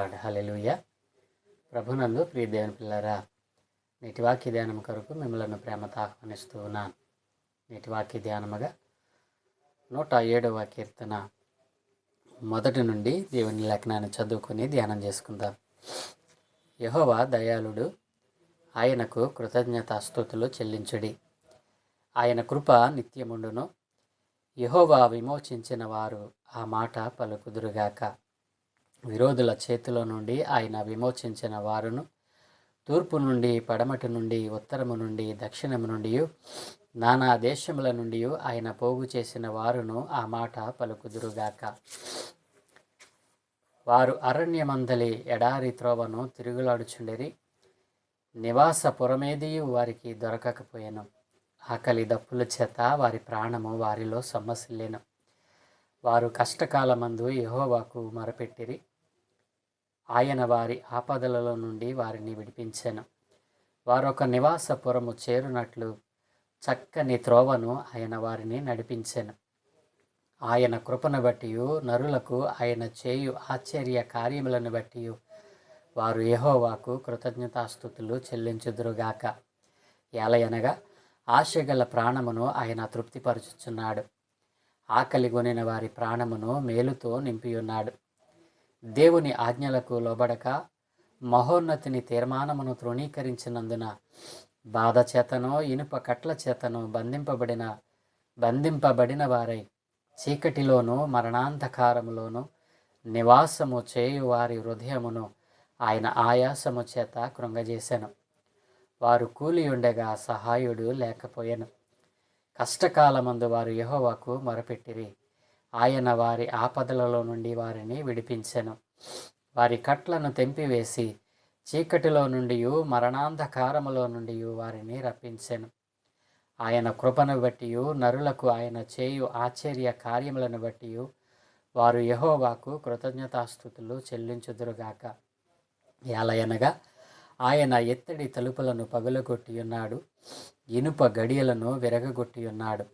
God. హల్లెలూయా. ప్రభునందు ప్రియ దేవుని పిల్లరా, నేటి వాక్య ధ్యానం కొరకు మిమ్మల్ని ప్రేమతో ఆహ్వానిస్తూ ఉన్నాను. నేటి వాక్య ధ్యానముగా 107వ కీర్తన మొదటి నుండి దేవుని లేఖనాన్ని చదువుకొని ధ్యానం చేసుకుందాం. యెహోవా దయాళుడు, ఆయనకు కృతజ్ఞతాస్తుతులు చెల్లించుడి. ఆయన కృప నిత్యముండును. యెహోవా విమోచించిన వారు ఆ మాట పలుకుదురుగాక. విరోధుల చేతిలో నుండి ఆయన విమోచించిన వారును, తూర్పు నుండి పడమటి నుండి ఉత్తరము నుండి దక్షిణము నుండి నానా దేశముల నుండి ఆయన పోగు చేసిన వారును ఆ మాట పలుకుదురుగాక. వారు అరణ్యమందలి ఎడారి త్రోవను తిరుగులాడుచుండిరి. నివాస పురమేదియు వారికి దొరకకపోయెను. ఆకలి దప్పుల చేత వారి ప్రాణము వారిలో సొమ్మసిల్లెను. వారు కష్టకాలమందు యెహోవాకు మొరపెట్టిరి. ఆయన వారి ఆపదలలో నుండి వారిని విడిపించెను. వారొక నివాసపురము చేరునట్లు చక్కని త్రోవను ఆయన వారిని నడిపించెను. ఆయన కృపను బట్టి నరులకు ఆయన చేయు ఆశ్చర్య కార్యములను బట్టి వారు యెహోవాకు కృతజ్ఞతాస్తుతులు చెల్లించుదురుగాక. ఏలయనగా ఆశగల ప్రాణమును ఆయన తృప్తిపరచుచున్నాడు. ఆకలి గొనిన వారి ప్రాణమును మేలుతో నింపియున్నాడు. దేవుని ఆజ్ఞలకు లోబడక మహోన్నతిని తీర్మానమును తృణీకరించినందున బాధ చేతనో ఇనుప కట్ల చేతనో బంధింపబడిన వారై చీకటిలోను మరణాంధకారములోను నివాసము చేయు వారి హృదయమును ఆయన ఆయాసము చేత కృంగజేసెను. వారు కూలి ఉండగా సహాయుడు లేకపోయెను. కష్టకాలమందు వారు యెహోవాకు మొరపెట్టిరి. ఆయన వారి ఆపదలలో నుండి వారిని విడిపించెను. వారి కట్లను తెంపివేసి చీకటిలో నుండి మరణాంధకారములో నుండి వారిని రప్పించెను. ఆయన కృపను బట్టి నరులకు ఆయన చేయు ఆశ్చర్య కార్యములను బట్టి వారు యెహోవాకు కృతజ్ఞతాస్తుతులు చెల్లించుదురుగాక. ఏలయనగా ఆయన ఎత్తడి తలుపులను పగులగొట్టియున్నాడు, ఇనుప గడియలను విరగగొట్టియున్నాడు.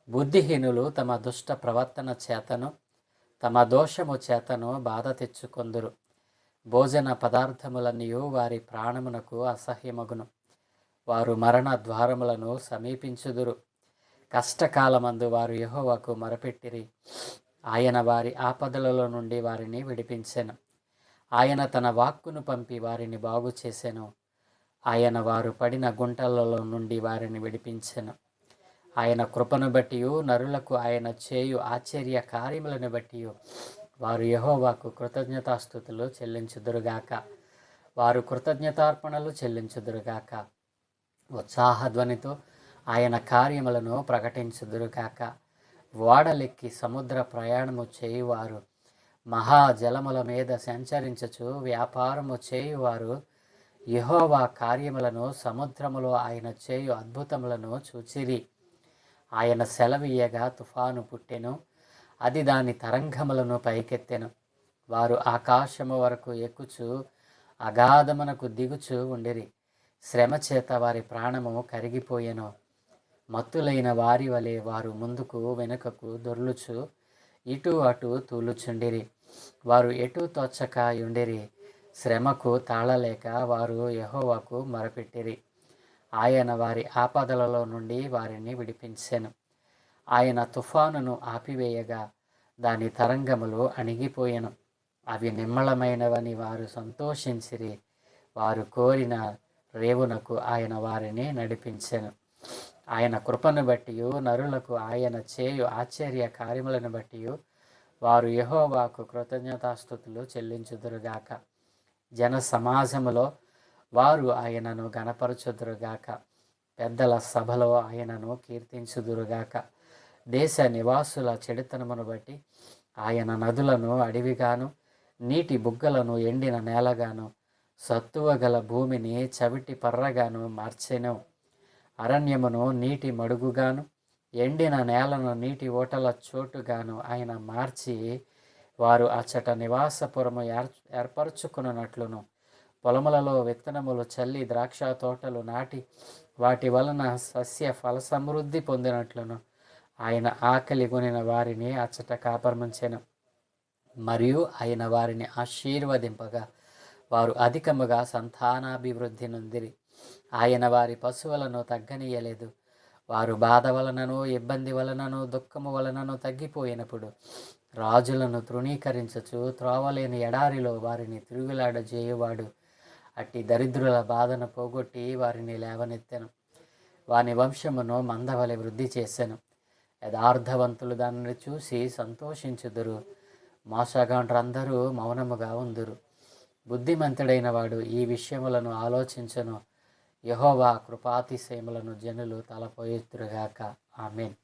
బుద్ధిహీనులు తమ దుష్ట ప్రవర్తన చేతను తమ దోషము చేతను బాధ తెచ్చుకొందురు. భోజన పదార్థములన్నీ వారి ప్రాణమునకు అసహ్యమగును. వారు మరణ ద్వారములను సమీపించుదురు. కష్టకాలమందు వారు యెహోవాకు మొరపెట్టిరి. ఆయన వారి ఆపదలలో నుండి వారిని విడిపించెను. ఆయన తన వాక్కును పంపి వారిని బాగు చేసెను. ఆయన వారు పడిన గుంటలలో నుండి వారిని విడిపించెను. ఆయన కృపను బట్టి నరులకు ఆయన చేయు ఆశ్చర్య కార్యములను బట్టి వారు యెహోవాకు కృతజ్ఞతాస్తుతులు చెల్లించుదురుగాక. వారు కృతజ్ఞతార్పణలు చెల్లించుదురుగాక. ఉత్సాహధ్వనితో ఆయన కార్యములను ప్రకటించుదురుగాక. ఓడలెక్కి సముద్ర ప్రయాణము చేయువారు, మహాజలముల మీద సంచరించుచు వ్యాపారము చేయువారు యెహోవా కార్యములను, సముద్రములో ఆయన చేయు అద్భుతములను చూచిరి. ఆయన సెలవీయగా తుఫాను పుట్టెను, అది దాని తరంగములను పైకెత్తెను. వారు ఆకాశము వరకు ఎక్కుచు అగాధమునకు దిగుచు ఉండిరి. శ్రమ చేత వారి ప్రాణము కరిగిపోయెను. మత్తులైన వారి వలె వారు ముందుకు వెనుకకు దొర్లుచు ఇటు అటు తూలుచుండిరి. వారు ఎటు తోచక యుండిరి. శ్రమకు తాళలేక వారు యెహోవాకు మొరపెట్టిరి. ఆయన వారి ఆపదలలో నుండి వారిని విడిపించెను. ఆయన తుఫానును ఆపివేయగా దాని తరంగములు అణిగిపోయెను. అవి నిమ్మళమైనవని వారు సంతోషించిరి. వారు కోరిన రేవునకు ఆయన వారిని నడిపించెను. ఆయన కృపను బట్టి నరులకు ఆయన చేయు ఆశ్చర్య కార్యములను బట్టి వారు యెహోవాకు కృతజ్ఞతాస్తుతులు చెల్లించుదురుగాక. జన సమాజములో వారు ఆయనను గణపరచుదురుగాక. పెద్దల సభలో ఆయనను కీర్తించుదురుగాక. దేశ నివాసుల చెడుతనమును బట్టి ఆయన నదులను అడవిగాను, నీటి బుగ్గలను ఎండిన నేలగాను, సత్తువ గల భూమిని చవిటి పర్రగాను మార్చెను. అరణ్యమును నీటి మడుగుగాను, ఎండిన నేలను నీటి ఓటల చోటుగాను ఆయన మార్చి, వారు అచ్చట నివాసపురము ఏర్పరచుకున్నట్లును, పొలములలో విత్తనములు చల్లి ద్రాక్ష తోటలు నాటి వాటి వలన సస్య ఫల సమృద్ధి పొందినట్లును ఆయన ఆకలి గొనిన వారిని అచ్చట కాపరముంచెను. మరియు ఆయన వారిని ఆశీర్వదింపగా వారు అధికముగా సంతానాభివృద్ధి నొందిరి. ఆయన వారి పశువులను తగ్గనీయలేదు. వారు బాధ వలనను ఇబ్బంది వలనను దుఃఖము వలనను తగ్గిపోయినప్పుడు రాజులను తృణీకరించచ్చు త్రోవలేని ఎడారిలో వారిని తిరుగులాడజేయువాడు అట్టి దరిద్రుల బాధను పోగొట్టి వారిని లేవనెత్తెను. వాని వంశమును మందవలె వృద్ధి చేసెను. యథార్థవంతులు దానిని చూసి సంతోషించుదురు. మోసగాండ్రందరూ మౌనముగా ఉందురు. బుద్ధిమంతుడైన వాడు ఈ విషయములను ఆలోచించను. యెహోవా కృపాతిశయములను జనులు తలపోయెత్తురుగాక. ఆమేన్.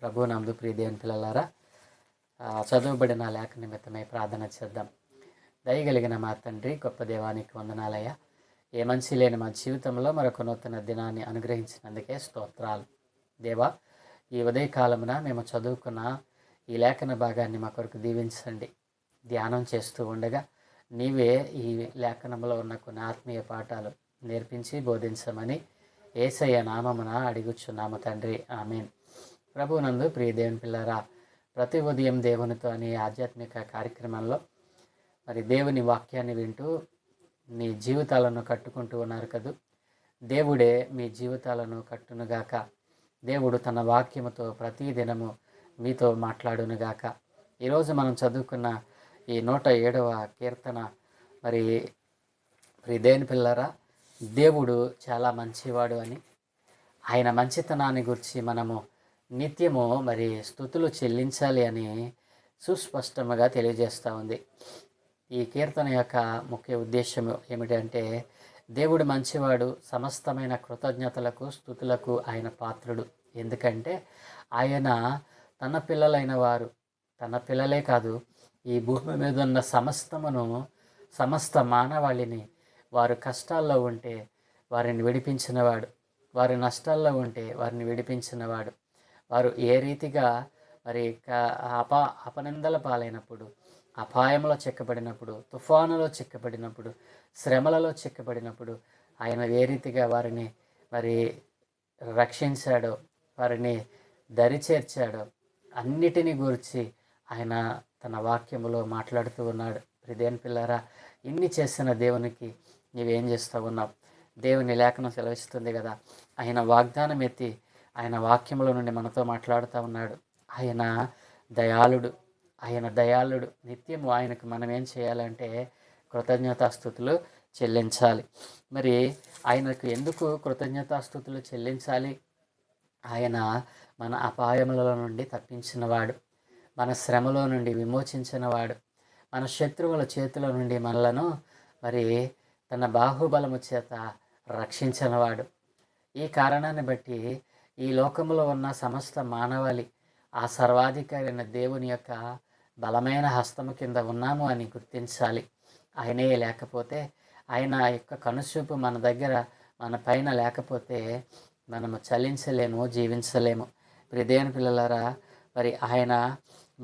ప్రభునందు ప్రియ దేవుని పిల్లలారా, చదువుబడిన లేఖ నిమిత్తమై ప్రార్థన చేద్దాం. దయగలిగిన మా తండ్రి, గొప్ప దేవానికి వందనాలయ్యా. ఏ మంచి లేని మా జీవితంలో మరొక నూతన దినాన్ని అనుగ్రహించినందుకే స్తోత్రాలు. దేవా, ఈ ఉదయకాలమున మేము చదువుకున్న ఈ లేఖన భాగాన్ని మా కొరకు దీవించండి. ధ్యానం చేస్తూ ఉండగా నీవే ఈ లేఖనంలో ఉన్న కొన్ని ఆత్మీయ పాఠాలు నేర్పించి బోధించమని యేసయ్య నామమున అడుగుచున్నాము తండ్రి. ఆమేన్. ప్రభునందు ప్రియ దేవుని పిల్లరా, ప్రతి ఉదయం దేవునితో అనే ఆధ్యాత్మిక కార్యక్రమంలో మరి దేవుని వాక్యాన్ని వింటూ మీ జీవితాలను కట్టుకుంటూ ఉన్నారు కదూ. దేవుడే మీ జీవితాలను కట్టునుగాక. దేవుడు తన వాక్యముతో ప్రతిదినము మీతో మాట్లాడునుగాక. ఈరోజు మనం చదువుకున్న ఈ 107వ కీర్తన, మరి ప్రియ దేవుని పిల్లరా, దేవుడు చాలా మంచివాడు అని, ఆయన మంచితనాన్ని గురించి మనము నిత్యము మరి స్తుతులు చెల్లించాలి అని సుస్పష్టంగా తెలియజేస్తూ ఉంది. ఈ కీర్తన యొక్క ముఖ్య ఉద్దేశం ఏమిటంటే, దేవుడు మంచివాడు, సమస్తమైన కృతజ్ఞతలకు స్తుతులకు ఆయన పాత్రుడు. ఎందుకంటే ఆయన తన పిల్లలైన వారు, తన పిల్లలే కాదు, ఈ భూమి మీద ఉన్న సమస్త మానవాళిని వారు కష్టాల్లో ఉంటే వారిని విడిపించినవాడు, వారి నష్టాల్లో ఉంటే వారిని విడిపించినవాడు, వారు ఏ రీతిగా మరి అపనిందల పాలైనప్పుడు, అపాయంలో చిక్కబడినప్పుడు, తుఫానులో చిక్కబడినప్పుడు, శ్రమలలో చిక్కబడినప్పుడు ఆయన ఏ రీతిగా వారిని మరి రక్షించాడో, వారిని దరిచేర్చాడో అన్నిటినీ గురించి ఆయన తన వాక్యములో మాట్లాడుతూ ఉన్నాడు. ప్రియదేవుని పిల్లరా, ఇన్ని చేసిన దేవునికి నీవేం చేస్తూ ఉన్నావు? దేవుని లేఖనం సెలవిస్తుంది కదా, ఆయన వాగ్దానం ఎత్తి ఆయన వాక్యముల నుండి మనతో మాట్లాడుతూ ఉన్నాడు. ఆయన దయాళుడు. నిత్యము ఆయనకు మనం ఏం చేయాలంటే కృతజ్ఞతాస్తుతులు చెల్లించాలి. మరి ఆయనకు ఎందుకు కృతజ్ఞతాస్తుతులు చెల్లించాలి? ఆయన మన అపాయముల నుండి తప్పించినవాడు, మన శ్రమలో నుండి విమోచించినవాడు, మన శత్రువుల చేతుల నుండి మనలను మరి తన బాహుబలము చేత రక్షించినవాడు. ఈ కారణాన్ని బట్టి ఈ లోకంలో ఉన్న సమస్త మానవాళి ఆ సర్వాధికారి అయిన దేవుని యొక్క బలమైన హస్తము కింద ఉన్నాము అని గుర్తించాలి. ఆయనే లేకపోతే, ఆయన యొక్క కనుచూపు మన దగ్గర మన పైన లేకపోతే మనము చలించలేము, జీవించలేము. ప్రియదేవుని పిల్లలారా, మరి ఆయన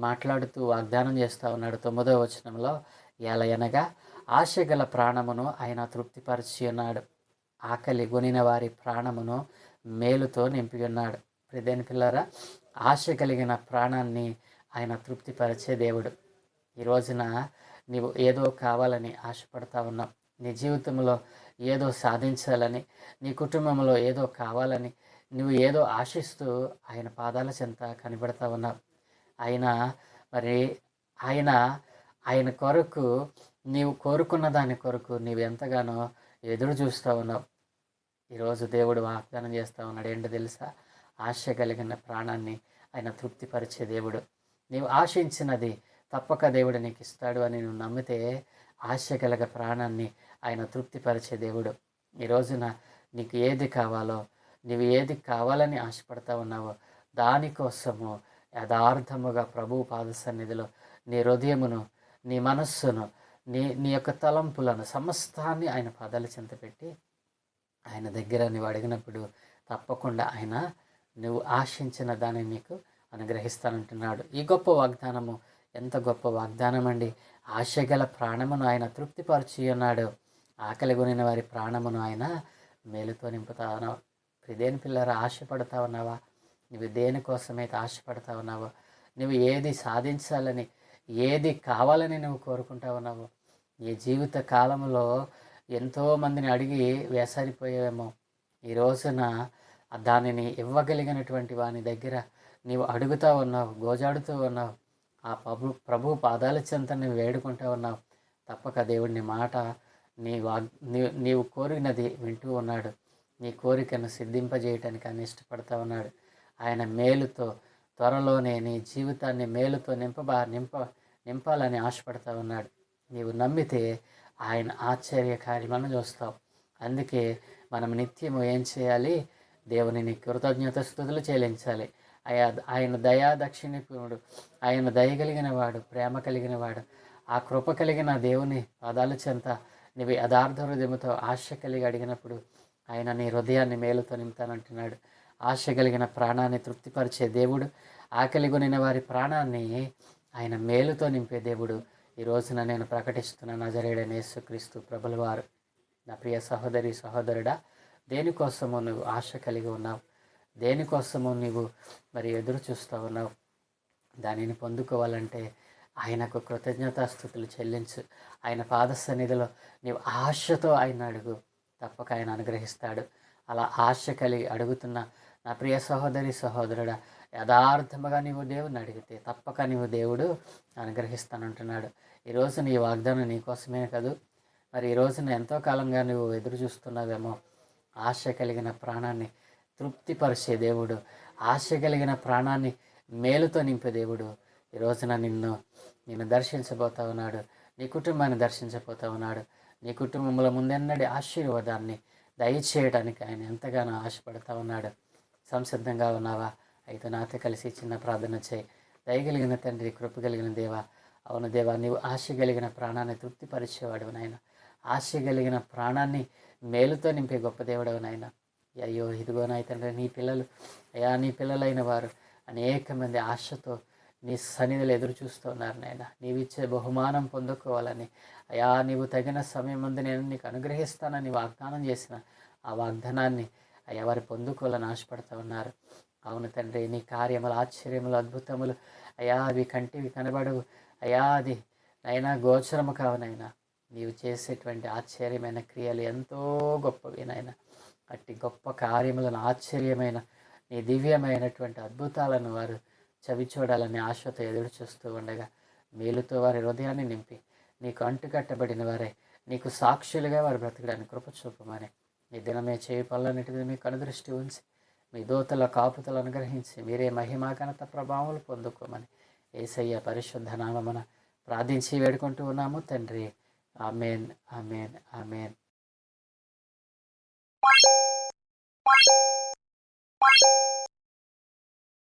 మాట్లాడుతూ వాగ్దానం చేస్తూ ఉన్నాడు 9వ వచనంలో, ఎలయనగా ఆశగల ప్రాణమును ఆయన తృప్తిపరిచి ఉన్నాడు, ఆకలి గొనిన వారి ప్రాణమును మేలుతో నింపి ఉన్నాడు. ప్రియదేవుని పిల్లలారా, ఆశ కలిగిన ప్రాణాన్ని ఆయన తృప్తిపరిచే దేవుడు. ఈ రోజున నీవు ఏదో కావాలని ఆశపడతా ఉన్నావు, నీ జీవితంలో ఏదో సాధించాలని, నీ కుటుంబంలో ఏదో కావాలని నువ్వు ఏదో ఆశిస్తూ ఆయన పాదాల చెంత కనిపెడతా ఉన్నావు. ఆయన కొరకు నీవు కోరుకున్న దాని కొరకు నీవు ఎంతగానో ఎదురు చూస్తూ ఉన్నావు. ఈరోజు దేవుడు వాగ్దానం చేస్తూ ఉన్నాడు. ఏంటో తెలుసా? ఆశ కలిగిన ప్రాణాన్ని ఆయన తృప్తిపరిచే దేవుడు. నీవు ఆశించినది తప్పక దేవుడు నీకు ఇస్తాడు అని నువ్వు నమ్మితే ఆశ కలిగ ప్రాణాన్ని ఆయన తృప్తిపరిచే దేవుడు. ఈ రోజున నీకు ఏది కావాలో, నీవు ఏది కావాలని ఆశపడతా ఉన్నావో దానికోసము యథార్థముగా ప్రభువు పాద సన్నిధిలో నీ హృదయమును, నీ మనస్సును, నీ యొక్క తలంపులను సమస్తాన్ని ఆయన పాదాల చెంత పెట్టి ఆయన దగ్గర నువ్వు అడిగినప్పుడు తప్పకుండా ఆయన నువ్వు ఆశించిన దాన్ని నీకు అనుగ్రహిస్తానంటున్నాడు. ఈ గొప్ప వాగ్దానము ఎంత గొప్ప వాగ్దానం అండి! ఆశగల ప్రాణమును ఆయన తృప్తిపరిచి ఉన్నాడు, ఆకలి కొనిన వారి ప్రాణమును ఆయన మేలుతో నింపుతా ఉన్నావు. దేని పిల్లరా, ఆశపడతా ఉన్నావా? నువ్వు దేనికోసమైతే ఆశపడతా ఉన్నావో, నువ్వు ఏది సాధించాలని, ఏది కావాలని నువ్వు కోరుకుంటా ఉన్నావు? నీ జీవిత కాలంలో ఎంతోమందిని అడిగి వేసారిపోయావేమో. ఈ రోజున దానిని ఇవ్వగలిగినటువంటి వాని దగ్గర నీవు అడుగుతూ ఉన్నావు, గోజాడుతూ ఉన్నావు. ఆ ప్రభు పాదాల చెంత నువ్వు వేడుకుంటూ ఉన్నావు. తప్పక దేవుడిని మాట నీవు కోరినది వింటూ ఉన్నాడు. నీ కోరికను సిద్ధింపజేయటానికి ఆయన ఇష్టపడతా ఉన్నాడు. ఆయన మేలుతో త్వరలోనే నీ జీవితాన్ని మేలుతో నింపాలని ఆశపడతా ఉన్నాడు. నీవు నమ్మితే ఆయన ఆశ్చర్య కార్యములను చూస్తావు. అందుకే మనం నిత్యము ఏం చేయాలి? దేవునిని కృతజ్ఞత స్తుతులు చెల్లించాలి. ఆయన దయా దక్షిణీపురుడు, ఆయన దయగలిగిన వాడు, ప్రేమ కలిగిన వాడు. ఆ కృప కలిగిన దేవుని పాదాల చెంత నీవు యథార్థ హృదయముతో ఆశ కలిగి అడిగినప్పుడు ఆయన నీ హృదయాన్ని మేలుతో నింపుతానంటున్నాడు. ఆశ కలిగిన ప్రాణాన్ని తృప్తిపరిచే దేవుడు, ఆకలి కొనిన వారి ప్రాణాన్ని ఆయన మేలుతో నింపే దేవుడు. ఈ రోజున నేను ప్రకటిస్తున్న నజరేయుడైన యేసుక్రీస్తు ప్రభుల వారు. నా ప్రియ సహోదరి సహోదరుడా, దేనికోసము నువ్వు ఆశ కలిగి ఉన్నావు? దేనికోసము నీవు మరి ఎదురు చూస్తూ ఉన్నావు? దానిని పొందుకోవాలంటే ఆయనకు కృతజ్ఞతాస్థుతులు చెల్లించు. ఆయన పాద సన్నిధిలో నీవు ఆశతో ఆయన అడుగు, తప్పక ఆయన అనుగ్రహిస్తాడు. అలా ఆశ కలిగి అడుగుతున్న నా ప్రియ సహోదరి సహోదరుడా, యథార్థముగా నీవు దేవుని అడిగితే తప్పక నీవు దేవుడు అనుగ్రహిస్తానంటున్నాడు. ఈరోజు నీ వాగ్దానం నీకోసమే కాదు, మరి ఈ రోజున ఎంతో కాలంగా నువ్వు ఎదురు చూస్తున్నావేమో. ఆశ కలిగిన ప్రాణాన్ని తృప్తిపరిచే దేవుడు, ఆశ కలిగిన ప్రాణాన్ని మేలుతో నింపే దేవుడు ఈ రోజున నిన్ను దర్శించబోతా ఉన్నాడు. నీ కుటుంబాన్ని దర్శించబోతా ఉన్నాడు. నీ కుటుంబంలో ముందెన్నడి ఆశీర్వాదాన్ని దయచేయడానికి ఆయన ఎంతగానో ఆశపడతా ఉన్నాడు. సంసిద్ధంగా ఉన్నావా? అయితే నాతో కలిసి చిన్న ప్రార్థన చేయి. దయగలిగిన తండ్రి, కృప కలిగిన దేవా, అవును దేవా, నీవు ఆశ కలిగిన ప్రాణాన్ని తృప్తిపరిచేవాడు నాయన. ఆశ కలిగిన ప్రాణాన్ని మేలుతో నింపే గొప్ప దేవుడవు నాయన. అయ్యో ఇదిగోనాయి తండ్రి, నీ పిల్లలు అయ్యా, నీ పిల్లలైన వారు అనేక మంది ఆశతో నీ సన్నిధిలో ఎదురు చూస్తూ ఉన్నారు నాయన. నీవిచ్చే బహుమానం పొందుకోవాలని అయ్యా, నీవు తగిన సమయం ముందు నేను నీకు అనుగ్రహిస్తానని వాగ్దానం చేసిన ఆ వాగ్దానాన్ని అయ్యా వారు పొందుకోవాలని ఆశపడుతూ ఉన్నారు. అవును తండ్రి, నీ కార్యములు, ఆశ్చర్యములు, అద్భుతములు అయ్యా అవి కంటివి కనబడవు అయ్యా, అది నైనా గోచరము కావునైనా నీవు చేసేటువంటి ఆశ్చర్యమైన క్రియలు ఎంతో గొప్పవి నాయన. అట్టి గొప్ప కార్యములను, ఆశ్చర్యమైన నీ దివ్యమైనటువంటి అద్భుతాలను వారు చవి చూడాలని ఆశతో ఎదురు చూస్తూ ఉండగా మేలుతో వారి హృదయాన్ని నింపి నీకు అంటుకట్టబడిన వారే నీకు సాక్షులుగా వారు బ్రతకడానికి కృప చూపమని ఈ దినమే చేయి పనులన్నిటి మీకు అనుదృష్టి ఉంచి మీ దూతల కాపుతలు అనుగ్రహించి మీరే మహిమా ఘనత ప్రభావాలు పొందుకోమని యేసయ్య పరిశుద్ధ నామమున ప్రార్థించి వేడుకుంటూ ఉన్నాము తండ్రి. Amen, amen, amen.